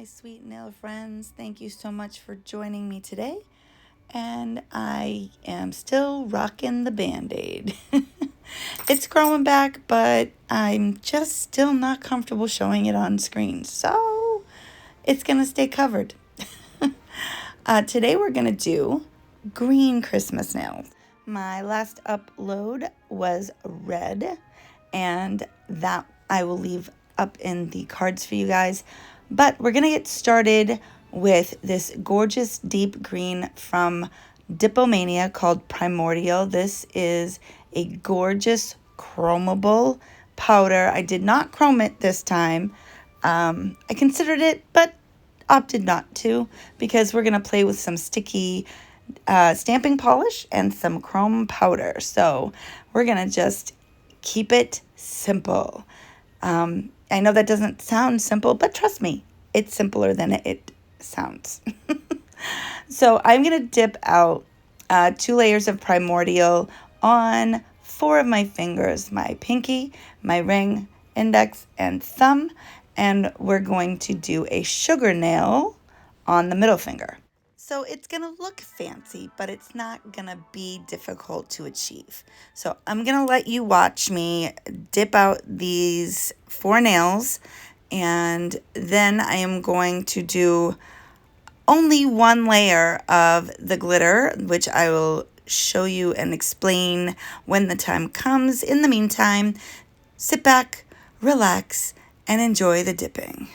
my sweet nail friends. Thank you so much for joining me today. And I am still rocking the Band-Aid. It's growing back, but I'm just still not comfortable showing it on screen. So it's going to stay covered. Today we're going to do green Christmas nails. My last upload was red, and that I will leave up in the cards for you guys. But we're going to get started with this gorgeous deep green from Dipomania called Primordial. This is a gorgeous chromable powder. I did not chrome it this time. I considered it, but opted not to because we're going to play with some sticky stamping polish and some chrome powder. So we're going to just keep it simple. I know that doesn't sound simple, but trust me, it's simpler than it sounds. So I'm going to dip out 2 layers of Primordial on 4 of my fingers, my pinky, my ring, index, and thumb. And we're going to do a sugar nail on the middle finger. So it's going to look fancy, but it's not going to be difficult to achieve. So I'm going to let you watch me dip out these 4 nails, and then I am going to do only 1 layer of the glitter, which I will show you and explain when the time comes. In the meantime, sit back, relax, and enjoy the dipping.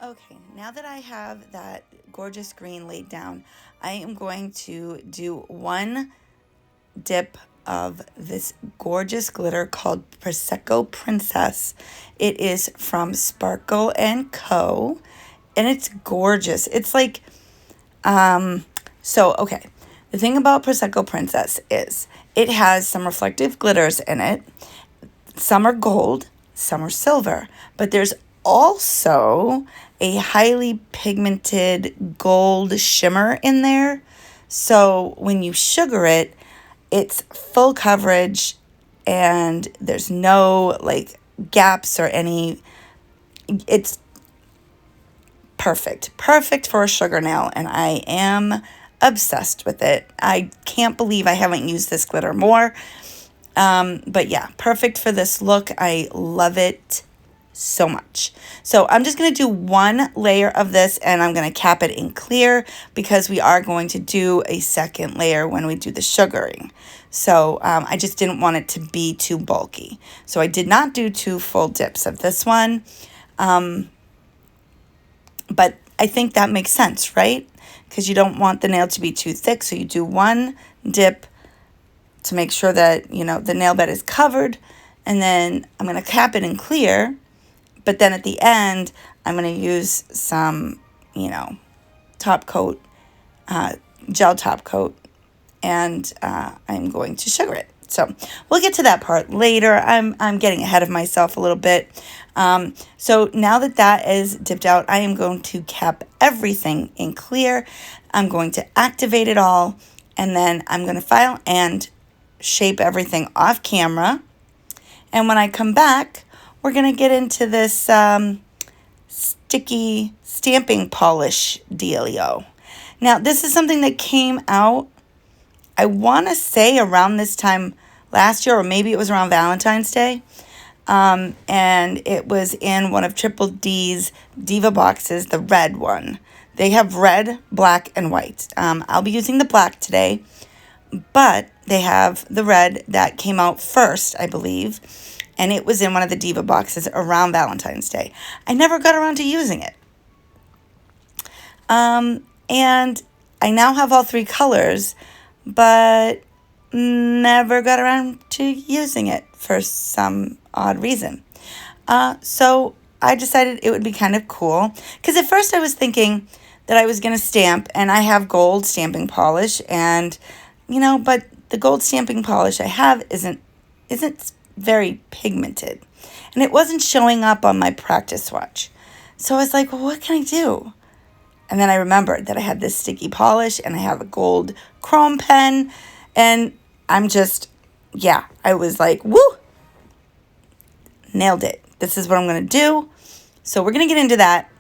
Okay, now that I have that gorgeous green laid down, I am going to do one dip of this gorgeous glitter called Prosecco Princess. It is from Sparkle & Co. And it's gorgeous. It's like, okay. The thing about Prosecco Princess is it has some reflective glitters in it. Some are gold, some are silver, but there's also a highly pigmented gold shimmer in there. So when you sugar it, it's full coverage and there's no like gaps or any. It's perfect for a sugar nail, and I am obsessed with it. I can't believe I haven't used this glitter more. But yeah, perfect for this look. I love it so much. So I'm just going to do one layer of this, and I'm going to cap it in clear because we are going to do a second layer when we do the sugaring. So I just didn't want it to be too bulky. So I did not do 2 full dips of this one. But I think that makes sense, right? Because you don't want the nail to be too thick. So you do one dip to make sure that, you know, the nail bed is covered. And then I'm going to cap it in clear. But then at the end, I'm going to use some, you know, top coat, gel top coat. And I'm going to sugar it. So we'll get to that part later. I'm getting ahead of myself a little bit. So now that that is dipped out, I am going to cap everything in clear. I'm going to activate it all, and then I'm going to file and shape everything off camera. And when I come back, we're going to get into this sticky stamping polish dealio. Now, this is something that came out, I want to say around this time last year, or maybe it was around Valentine's Day. And it was in one of Triple D's Diva boxes, the red one. They have red, black, and white. I'll be using the black today, but they have the red that came out first, I believe. And it was in one of the Diva boxes around Valentine's Day. I never got around to using it. And I now have all 3 colors, but never got around to using it for some odd reason. So I decided it would be kind of cool, because at first I was thinking that I was going to stamp, and I have gold stamping polish, and, you know, but the gold stamping polish I have isn't very pigmented, and it wasn't showing up on my practice swatch. So I was like, well, what can I do? And then I remembered that I had this sticky polish and I have a gold chrome pen. And I'm just, yeah, I was like, woo, nailed it. This is what I'm going to do. So we're going to get into that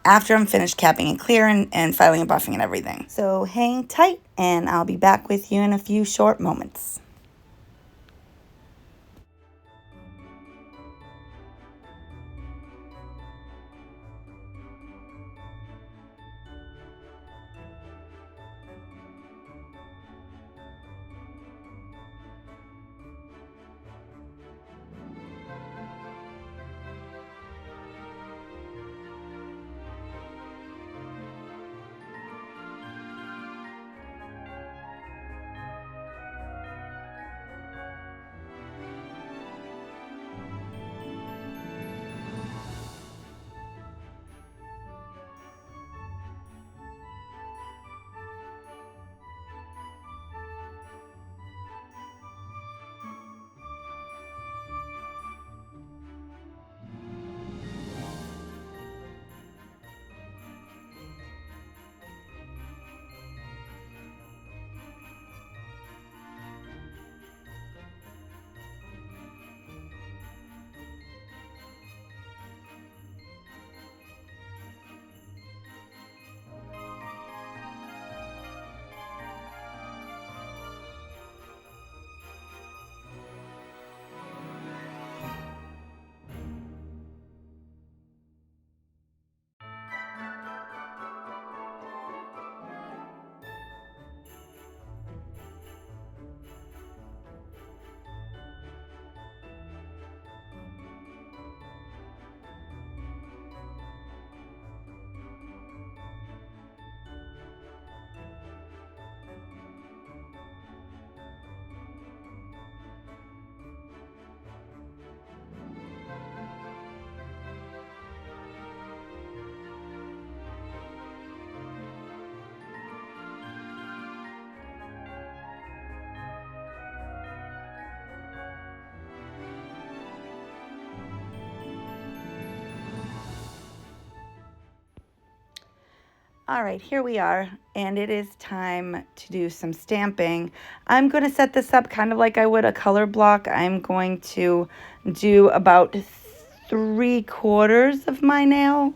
after I'm finished capping and clearing and filing and buffing and everything. So hang tight and I'll be back with you in a few short moments. All right, here we are, and it is time to do some stamping. I'm going to set this up kind of like I would a color block. I'm going to do about 3/4 of my nail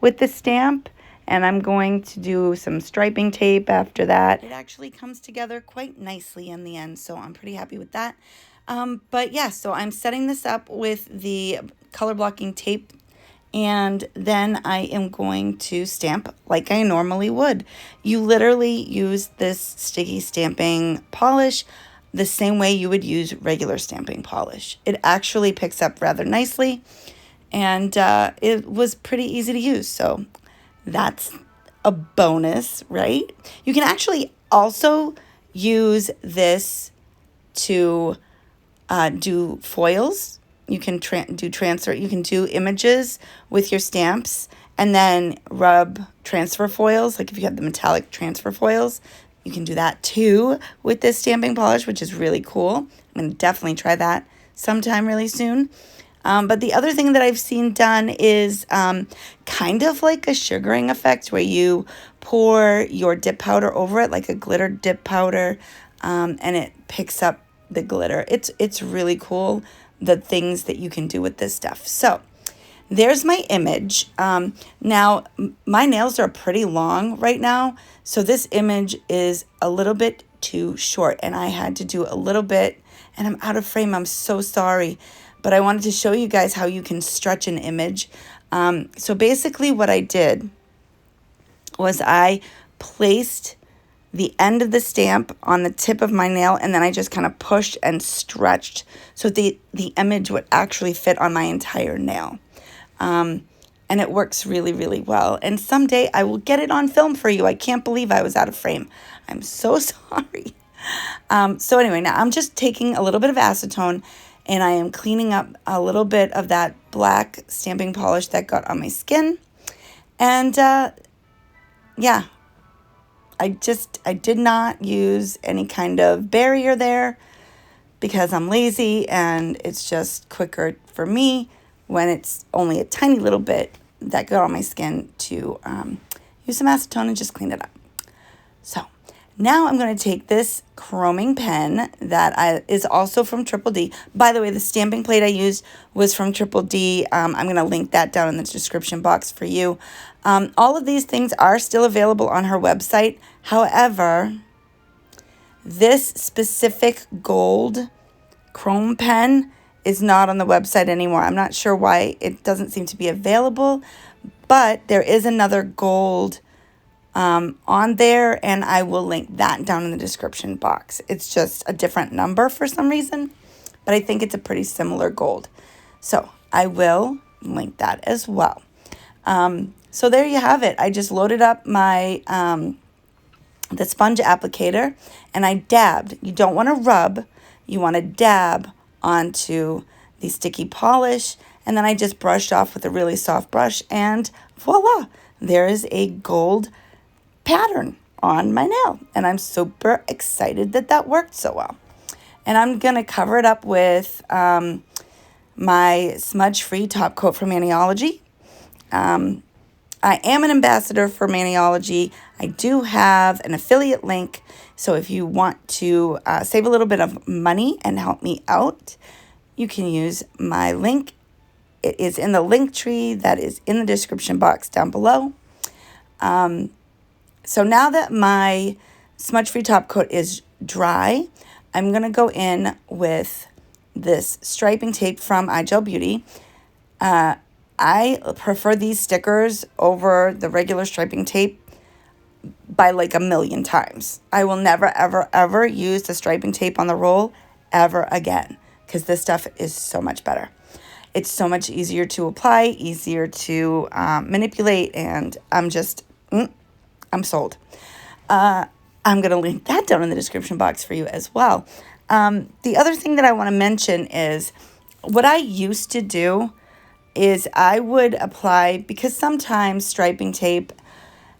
with the stamp, and I'm going to do some striping tape after that. It actually comes together quite nicely in the end, so I'm pretty happy with that. But yeah, so I'm setting this up with the color blocking tape, and then I am going to stamp like I normally would. You literally use this sticky stamping polish the same way you would use regular stamping polish. It actually picks up rather nicely, and it was pretty easy to use, so that's a bonus, right? You can actually also use this to do foils. You can do transfer. You can do images with your stamps and then rub transfer foils. Like if you have the metallic transfer foils, you can do that too with this stamping polish, which is really cool. I'm going to definitely try that sometime really soon. But the other thing that I've seen done is kind of like a sugaring effect where you pour your dip powder over it, like a glitter dip powder, and it picks up the glitter. It's really cool, the things that you can do with this stuff. So there's my image. Now, my nails are pretty long right now, so this image is a little bit too short, and I had to do a little bit, and I'm out of frame. I'm so sorry. But I wanted to show you guys how you can stretch an image. So basically what I did was I placed the end of the stamp on the tip of my nail, and then I just kind of pushed and stretched so the image would actually fit on my entire nail. And it works really, really well. And someday I will get it on film for you. I can't believe I was out of frame. I'm so sorry. So anyway, now I'm just taking a little bit of acetone, and I am cleaning up a little bit of that black stamping polish that got on my skin. And yeah, I did not use any kind of barrier there because I'm lazy, and it's just quicker for me when it's only a tiny little bit that got on my skin to use some acetone and just clean it up. So now I'm going to take this chroming pen that is also from 𝕙𝕼. By the way, the stamping plate I used was from 𝕙𝕼. I'm going to link that down in the description box for you. All of these things are still available on her website. However, this specific gold chrome pen is not on the website anymore. I'm not sure why it doesn't seem to be available, but there is another gold on there, and I will link that down in the description box. It's just a different number for some reason, but I think it's a pretty similar gold. So I will link that as well. So there you have it. I just loaded up my the sponge applicator, and I dabbed. You don't want to rub. You want to dab onto the sticky polish, and then I just brushed off with a really soft brush, and voila, there is a gold pattern on my nail, and I'm super excited that that worked so well. And I'm gonna cover it up with my smudge-free top coat from Maniology. I am an ambassador for Maniology. I do have an affiliate link, so if you want to save a little bit of money and help me out, you can use my link. It is in the link tree that is in the description box down below. So now that my smudge-free top coat is dry, I'm going to go in with this striping tape from iGel Beauty. I prefer these stickers over the regular striping tape by like 1,000,000 times. I will never, ever, ever use the striping tape on the roll ever again because this stuff is so much better. It's so much easier to apply, easier to manipulate, and I'm just... I'm sold. I'm going to link that down in the description box for you as well. The other thing that I want to mention is what I used to do is I would apply, because sometimes striping tape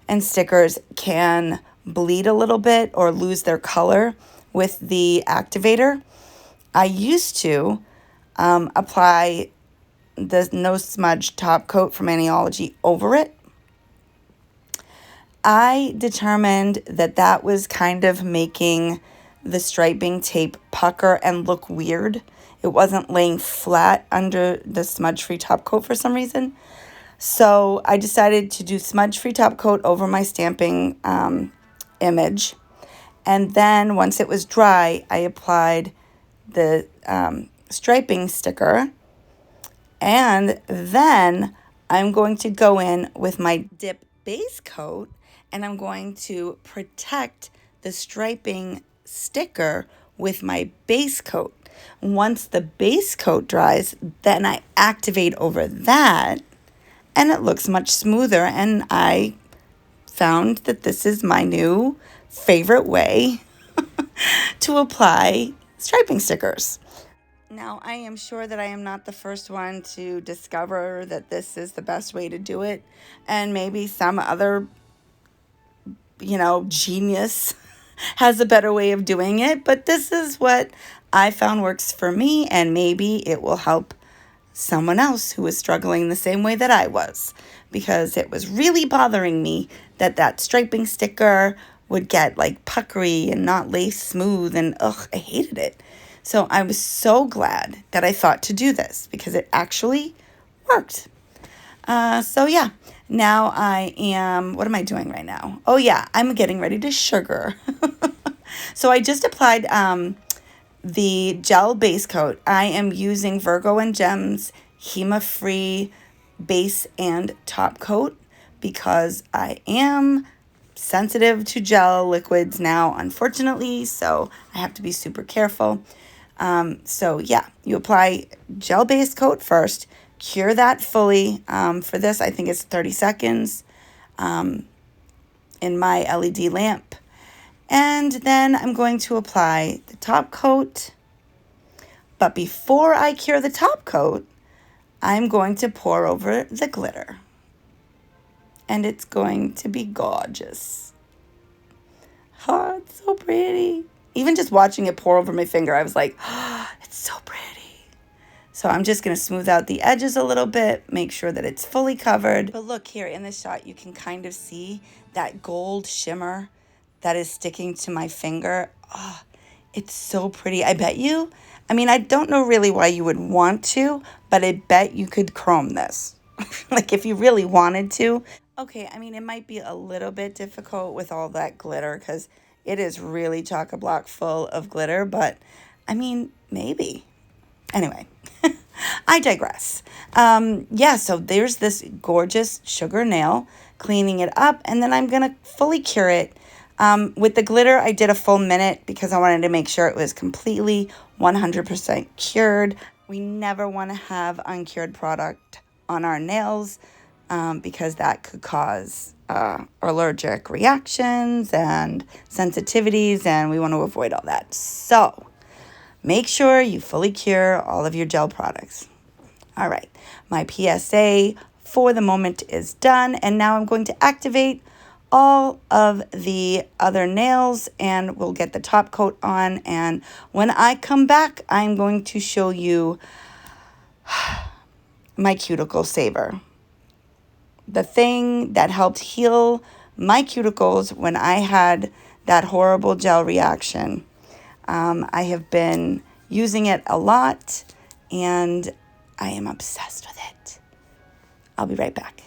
and stickers can bleed a little bit or lose their color with the activator. I used to apply the No Smudge top coat from Maniology over it. I determined that that was kind of making the striping tape pucker and look weird. It wasn't laying flat under the smudge-free top coat for some reason. So I decided to do smudge-free top coat over my stamping image. And then once it was dry, I applied the striping sticker. And then I'm going to go in with my dip base coat, and I'm going to protect the striping sticker with my base coat. Once the base coat dries, then I activate over that, and it looks much smoother. And I found that this is my new favorite way to apply striping stickers. Now, I am sure that I am not the first one to discover that this is the best way to do it, and maybe some other, genius has a better way of doing it, but this is what I found works for me, and maybe it will help someone else who was struggling the same way that I was, because it was really bothering me that striping sticker would get like puckery and not lay smooth, and I hated it. So I was so glad that I thought to do this, because it actually worked. So yeah, now what am I doing right now? Oh yeah, I'm getting ready to sugar. So I just applied the gel base coat. I am using Virgo and Gems HEMA-free base and top coat because I am sensitive to gel liquids now, unfortunately, so I have to be super careful. So yeah, you apply gel base coat first, cure that fully. For this, I think it's 30 seconds in my LED lamp. And then I'm going to apply the top coat. But before I cure the top coat, I'm going to pour over the glitter. And it's going to be gorgeous. Oh, it's so pretty. Even just watching it pour over my finger, I was like, oh, it's so pretty. So I'm just going to smooth out the edges a little bit, make sure that it's fully covered. But look here in this shot, you can kind of see that gold shimmer that is sticking to my finger. Oh, it's so pretty. I don't know really why you would want to, but I bet you could chrome this. Like if you really wanted to. Okay, it might be a little bit difficult with all that glitter because it is really chock-a-block full of glitter, but maybe. Anyway, I digress. So there's this gorgeous sugar nail, cleaning it up, and then I'm going to fully cure it. With the glitter, I did a full minute because I wanted to make sure it was completely 100% cured. We never want to have uncured product on our nails because that could cause allergic reactions and sensitivities, and we want to avoid all that. So make sure you fully cure all of your gel products. All right, my PSA for the moment is done, and now I'm going to activate all of the other nails, and we'll get the top coat on. And when I come back, I'm going to show you my cuticle saver, the thing that helped heal my cuticles when I had that horrible gel reaction. I have been using it a lot, and I am obsessed with it. I'll be right back.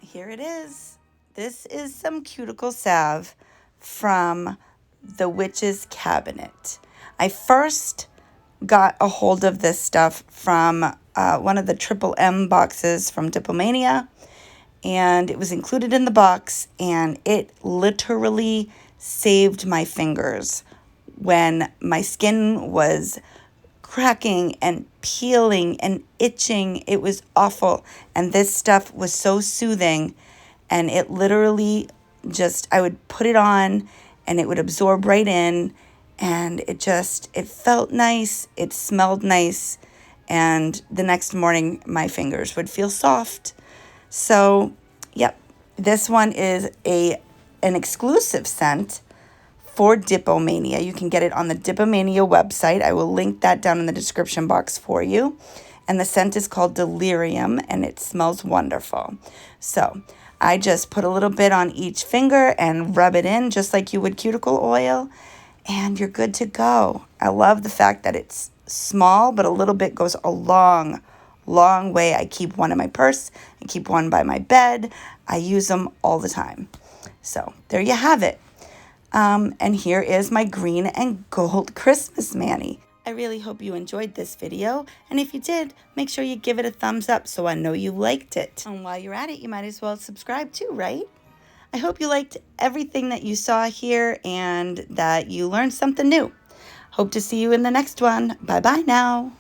here it is. This is some cuticle salve from the witch's cabinet. I first got a hold of this stuff from one of the Triple M boxes from Dipomania, and it was included in the box, and it literally saved my fingers when my skin was cracking and peeling and itching. It was awful, and this stuff was so soothing, and it literally just, I would put it on and it would absorb right in, and it felt nice, it smelled nice, and the next morning my fingers would feel soft. So, yep, this one is an exclusive scent for Dipomania. You can get it on the Dipomania website. I will link that down in the description box for you. And the scent is called Delirium, and it smells wonderful. So I just put a little bit on each finger and rub it in just like you would cuticle oil, and you're good to go. I love the fact that it's small, but a little bit goes a long way. I keep one in my purse. I keep one by my bed. I use them all the time. So there you have it. And here is my green and gold Christmas mani. I really hope you enjoyed this video, and if you did, make sure you give it a thumbs up so I know you liked it. And while you're at it, you might as well subscribe too, right? I hope you liked everything that you saw here and that you learned something new. Hope to see you in the next one. Bye-bye now.